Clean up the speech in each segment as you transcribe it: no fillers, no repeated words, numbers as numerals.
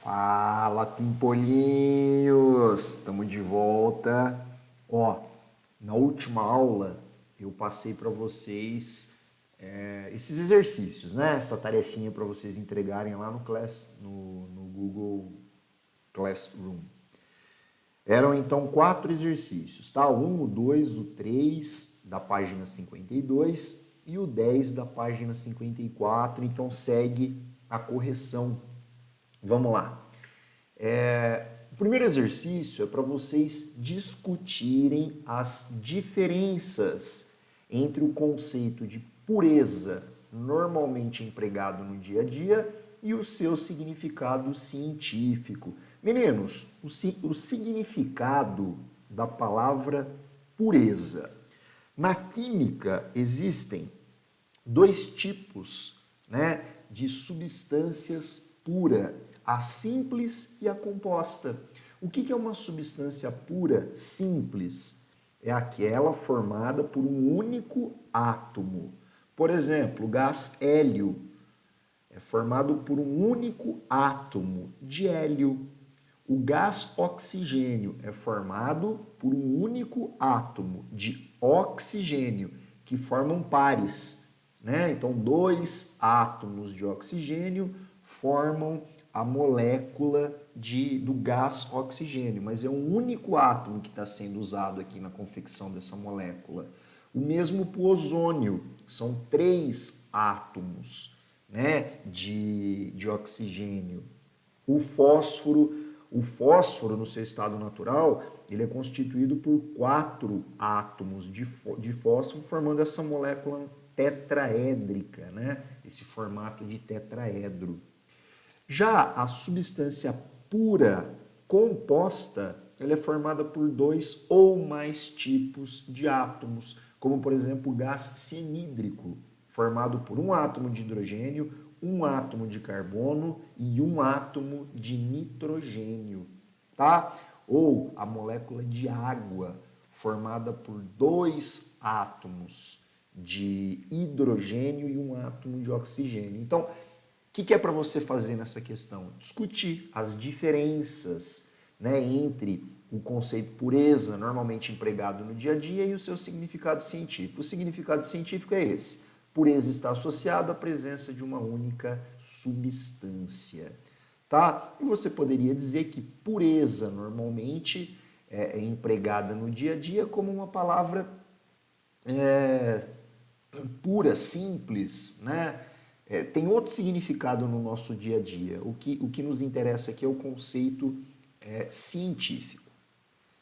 Fala, Pimpolinhos! Estamos de volta. Ó, na última aula eu passei para vocês esses exercícios, né? Essa tarefinha para vocês entregarem lá no Google Classroom. Eram então 4 exercícios, tá? O 1, o 2, o 3 da página 52 e o 10 da página 54. Então segue a correção. Vamos lá. O primeiro exercício é para vocês discutirem as diferenças entre o conceito de pureza, normalmente empregado no dia a dia, e o seu significado científico. Meninos, o significado da palavra pureza. Na química existem 2 tipos, né, de substâncias puras, a simples e a composta. O que é uma substância pura simples? É aquela formada por um único átomo. Por exemplo, o gás hélio é formado por um único átomo de hélio. O gás oxigênio é formado por um único átomo de oxigênio, que formam pares, né? Então, 2 átomos de oxigênio formam a molécula do gás oxigênio, mas é um único átomo que está sendo usado aqui na confecção dessa molécula. O mesmo para o ozônio, são 3 átomos, né, de oxigênio. O fósforo no seu estado natural, ele é constituído por 4 átomos de fósforo, formando essa molécula tetraédrica, né? Esse formato de tetraedro. Já a substância pura composta, ela é formada por 2 ou mais tipos de átomos, como por exemplo o gás cianídrico, formado por um átomo de hidrogênio, um átomo de carbono e um átomo de nitrogênio, tá? Ou a molécula de água, formada por 2 átomos de hidrogênio e um átomo de oxigênio. Então, o que é para você fazer nessa questão? Discutir as diferenças, né, entre o conceito pureza, normalmente empregado no dia a dia, e o seu significado científico. O significado científico é esse. Pureza está associado à presença de uma única substância. Tá? E você poderia dizer que pureza normalmente é empregada no dia a dia como uma palavra pura, simples, né? Tem outro significado no nosso dia a dia. O que nos interessa aqui é o conceito científico.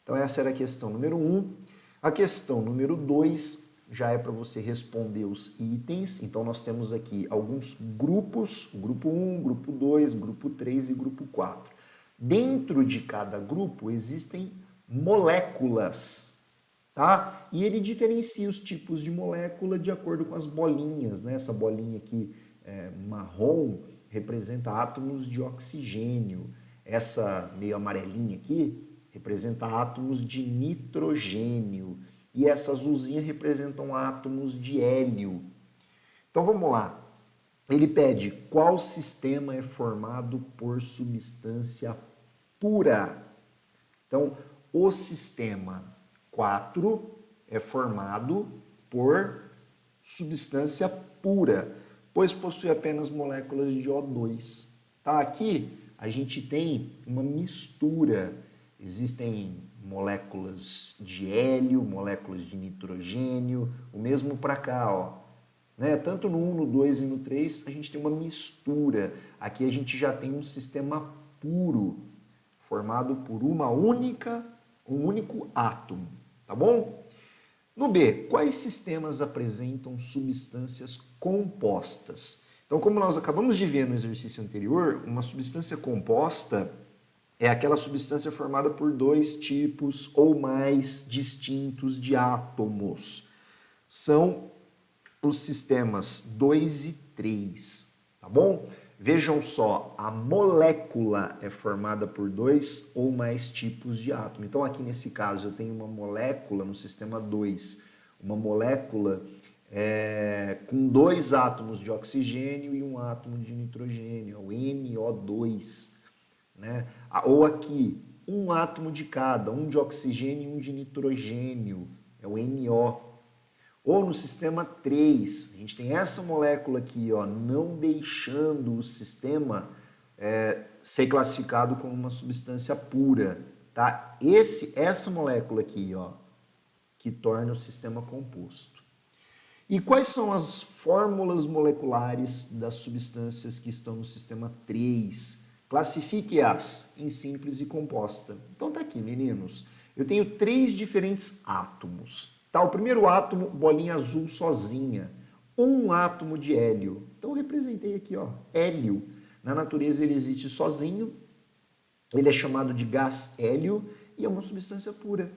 Então essa era a questão número 1. A questão número 2 já é para você responder os itens. Então nós temos aqui alguns grupos, grupo 1, grupo 2, grupo 3 e grupo 4. Dentro de cada grupo existem moléculas, tá? E ele diferencia os tipos de molécula de acordo com as bolinhas, né? Essa bolinha aqui marrom representa átomos de oxigênio. Essa meio amarelinha aqui representa átomos de nitrogênio. E essa azulzinha representam átomos de hélio. Então vamos lá. Ele pede qual sistema é formado por substância pura. Então, o sistema 4 é formado por substância pura, pois possui apenas moléculas de O2. Tá? Aqui a gente tem uma mistura. Existem moléculas de hélio, moléculas de nitrogênio, o mesmo para cá, ó. Né? Tanto no 1, no 2 e no 3 a gente tem uma mistura. Aqui a gente já tem um sistema puro, formado por um único átomo, tá bom? No B, quais sistemas apresentam substâncias compostas? Então, como nós acabamos de ver no exercício anterior, uma substância composta é aquela substância formada por 2 tipos ou mais distintos de átomos. São os sistemas 2 e 3, tá bom? Vejam só, a molécula é formada por 2 ou mais tipos de átomo. Então, aqui nesse caso, eu tenho uma molécula no sistema 2, uma molécula com 2 átomos de oxigênio e um átomo de nitrogênio, o NO2. né? Ou aqui, um átomo de cada, um de oxigênio e um de nitrogênio, é o NO. Ou no sistema 3, a gente tem essa molécula aqui, ó, não deixando o sistema ser classificado como uma substância pura, tá? Essa molécula aqui, ó, que torna o sistema composto. E quais são as fórmulas moleculares das substâncias que estão no sistema 3? Classifique-as em simples e composta. Então tá aqui, meninos. Eu tenho 3 diferentes átomos. Tá? O primeiro átomo, bolinha azul sozinha. Um átomo de hélio. Então eu representei aqui, ó, hélio. Na natureza ele existe sozinho. Ele é chamado de gás hélio e é uma substância pura.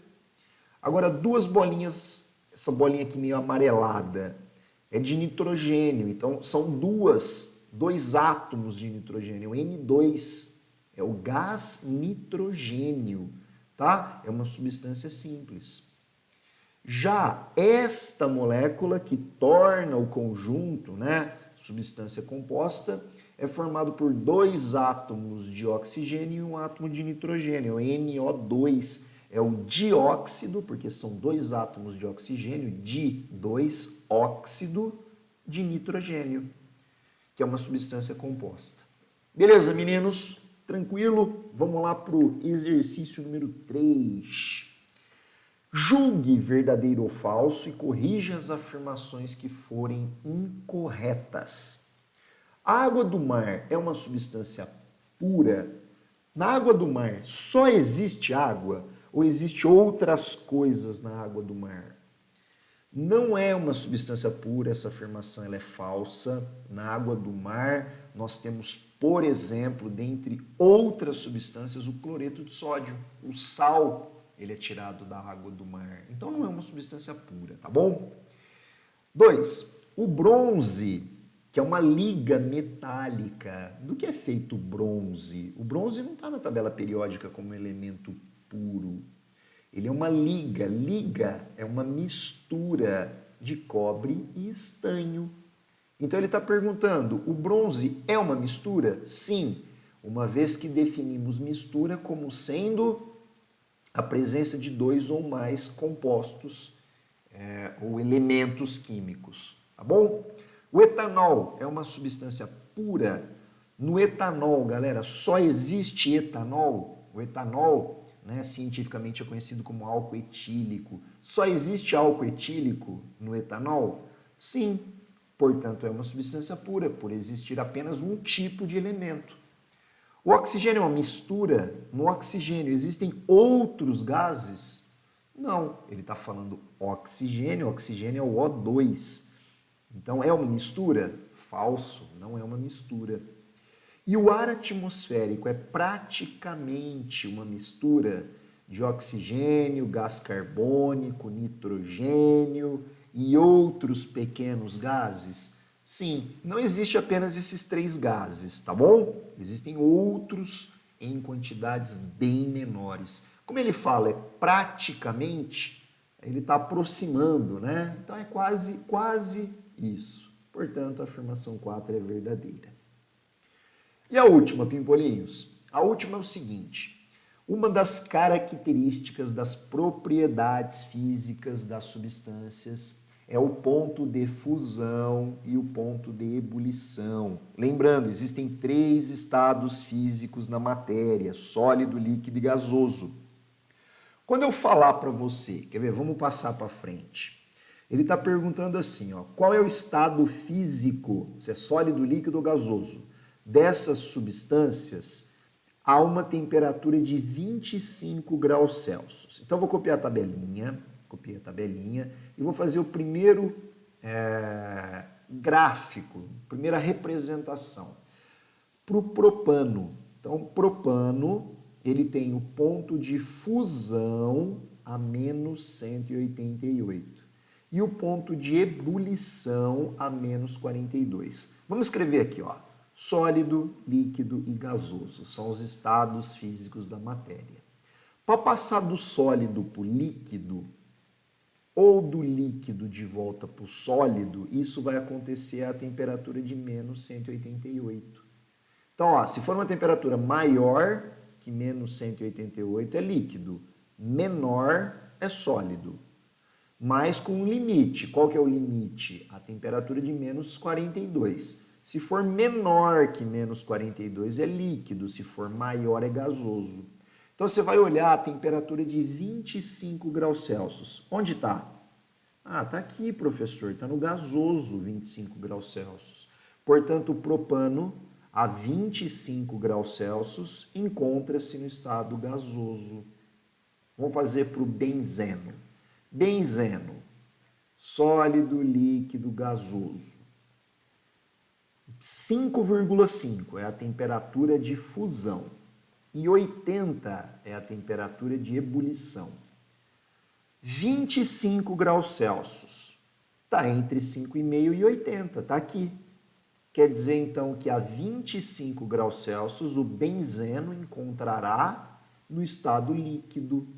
Agora, 2 bolinhas, essa bolinha aqui meio amarelada, é de nitrogênio. Então, são dois átomos de nitrogênio. O N2 é o gás nitrogênio, tá? É uma substância simples. Já esta molécula que torna o conjunto, né, substância composta, é formado por 2 átomos de oxigênio e um átomo de nitrogênio, o NO2. É o dióxido, porque são 2 átomos de oxigênio, óxido de nitrogênio, que é uma substância composta. Beleza, meninos? Tranquilo? Vamos lá para o exercício número 3. Julgue verdadeiro ou falso e corrija as afirmações que forem incorretas. A água do mar é uma substância pura? Na água do mar só existe água ou existe outras coisas na água do mar? Não é uma substância pura, essa afirmação ela é falsa. Na água do mar nós temos, por exemplo, dentre outras substâncias, o cloreto de sódio, o sal, ele é tirado da água do mar. Então não é uma substância pura, tá bom? 2. O bronze, que é uma liga metálica. Do que é feito o bronze? O bronze não está na tabela periódica como elemento puro. Ele é uma liga. Liga é uma mistura de cobre e estanho. Então ele está perguntando, o bronze é uma mistura? Sim, uma vez que definimos mistura como sendo a presença de 2 ou mais compostos ou elementos químicos, tá bom? O etanol é uma substância pura. No etanol, galera, só existe etanol. O etanol, né, cientificamente é conhecido como álcool etílico. Só existe álcool etílico no etanol? Sim, portanto é uma substância pura, por existir apenas um tipo de elemento. O oxigênio é uma mistura? No oxigênio existem outros gases? Não, ele está falando oxigênio, oxigênio é o O2. Então, é uma mistura? Falso, não é uma mistura. E o ar atmosférico é praticamente uma mistura de oxigênio, gás carbônico, nitrogênio e outros pequenos gases? Sim, não existe apenas esses 3 gases, tá bom? Existem outros em quantidades bem menores. Como ele fala, é praticamente, ele está aproximando, né? Então é quase isso. Portanto, a afirmação 4 é verdadeira. E a última, Pimpolinhos? A última é o seguinte. Uma das características das propriedades físicas das substâncias é o ponto de fusão e o ponto de ebulição. Lembrando, existem 3 estados físicos na matéria, sólido, líquido e gasoso. Quando eu falar para você, quer ver, vamos passar para frente. Ele está perguntando assim, ó, qual é o estado físico, se é sólido, líquido ou gasoso, dessas substâncias a uma temperatura de 25 graus Celsius. Então, eu vou copiar a tabelinha, e vou fazer o primeiro gráfico, primeira representação. Para o propano. Então, propano, ele tem o ponto de fusão a menos 188. E o ponto de ebulição a menos 42. Vamos escrever aqui, ó. Sólido, líquido e gasoso são os estados físicos da matéria. Para passar do sólido para o líquido, ou do líquido de volta para o sólido, isso vai acontecer a temperatura de menos 188. Então, ó, se for uma temperatura maior, que menos 188 é líquido, menor é sólido, mas com um limite. Qual que é o limite? A temperatura de menos 42. Se for menor que menos 42 é líquido, se for maior é gasoso. Então você vai olhar a temperatura de 25 graus Celsius. Onde está? Ah, está aqui, professor, está no gasoso 25 graus Celsius. Portanto, o propano a 25 graus Celsius encontra-se no estado gasoso. Vamos fazer para o benzeno. Benzeno, sólido, líquido, gasoso. 5,5 é a temperatura de fusão e 80 é a temperatura de ebulição. 25 graus Celsius está entre 5,5 e 80, está aqui. Quer dizer, então, que a 25 graus Celsius o benzeno encontrará no estado líquido.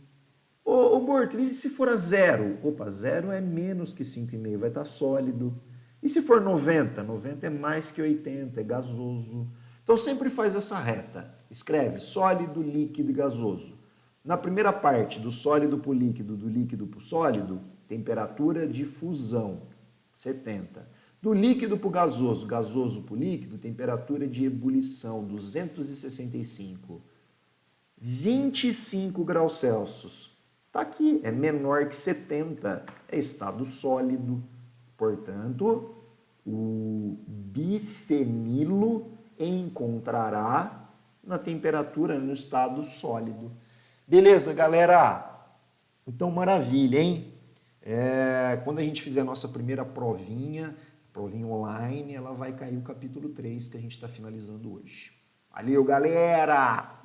Ô Borto, e se for a zero? Opa, zero é menos que 5,5, vai estar sólido. E se for 90? 90 é mais que 80, é gasoso. Então sempre faz essa reta. Escreve sólido, líquido e gasoso. Na primeira parte, do sólido para o líquido, do líquido para o sólido, temperatura de fusão, 70. Do líquido para o gasoso, gasoso para o líquido, temperatura de ebulição, 265. 25 graus Celsius. Está aqui, é menor que 70, é estado sólido. Portanto, o bifenilo encontrará na temperatura, no estado sólido. Beleza, galera? Então, maravilha, hein? Quando a gente fizer a nossa primeira provinha online, ela vai cair o capítulo 3 que a gente está finalizando hoje. Valeu, galera!